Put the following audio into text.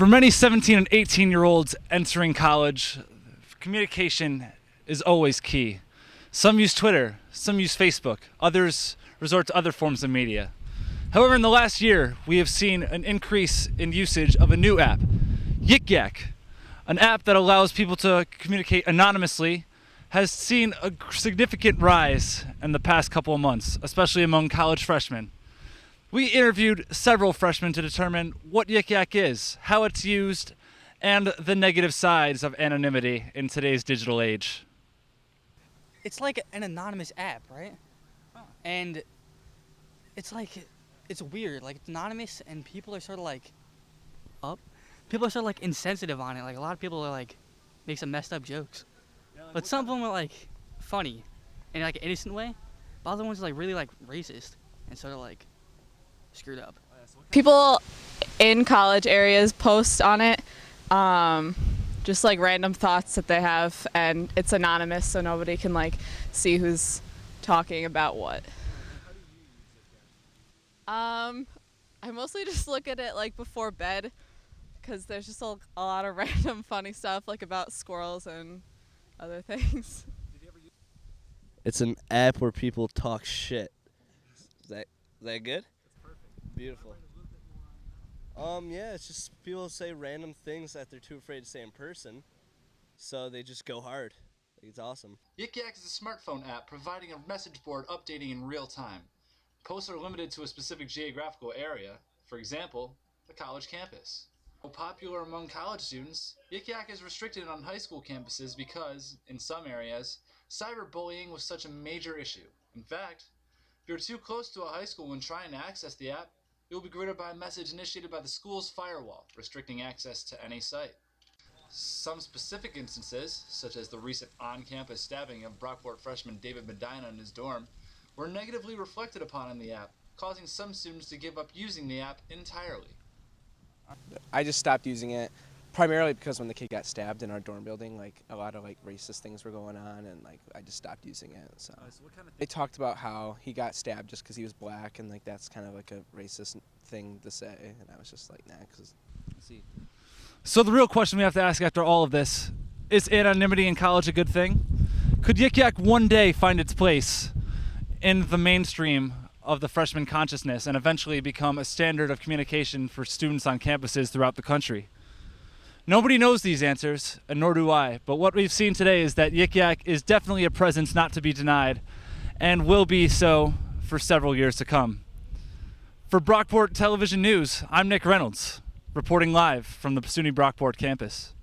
For many 17 and 18-year-olds entering college, communication is always key. Some use Twitter, some use Facebook, others resort to other forms of media. However, in the last year, we have seen an increase in usage of a new app, Yik Yak, an app that allows people to communicate anonymously, has seen a significant rise in the past couple of months, especially among college freshmen. We interviewed several freshmen to determine what Yik Yak is, how it's used, and the negative sides of anonymity in today's digital age. It's like an anonymous app, right? And it's weird. Like, it's anonymous, and people are sort of like insensitive on it. Like, a lot of people are like, make some messed up jokes. But some of them are like funny in like an innocent way. But other ones are like really like racist and sort of like screwed up. People in college areas post on it, just like random thoughts that they have, and it's anonymous, so nobody can like see who's talking about what. I mostly just look at it like before bed, because there's just a lot of random funny stuff like about squirrels and other things. It's an app where people talk shit. Is that good? Beautiful. Yeah, it's just people say random things that they're too afraid to say in person, so they just go hard. It's awesome. Yik Yak is a smartphone app providing a message board updating in real time. Posts are limited to a specific geographical area, for example, the college campus. Popular among college students, Yik Yak is restricted on high school campuses because, in some areas, cyberbullying was such a major issue. In fact, if you're too close to a high school when trying to access the app, you will be greeted by a message initiated by the school's firewall, restricting access to any site. Some specific instances, such as the recent on-campus stabbing of Brockport freshman David Medina in his dorm, were negatively reflected upon in the app, causing some students to give up using the app entirely. I just stopped using it primarily because when the kid got stabbed in our dorm building, like a lot of like racist things were going on, and like I just stopped using it. So they talked about how he got stabbed just because he was black, and like that's kind of like a racist thing to say, and I was just like, nah, because see. So the real question we have to ask after all of this, is anonymity in college a good thing? Could Yik Yak one day find its place in the mainstream of the freshman consciousness and eventually become a standard of communication for students on campuses throughout the country? Nobody knows these answers, and nor do I, but what we've seen today is that Yik Yak is definitely a presence not to be denied, and will be so for several years to come. For Brockport Television News, I'm Nick Reynolds, reporting live from the SUNY Brockport campus.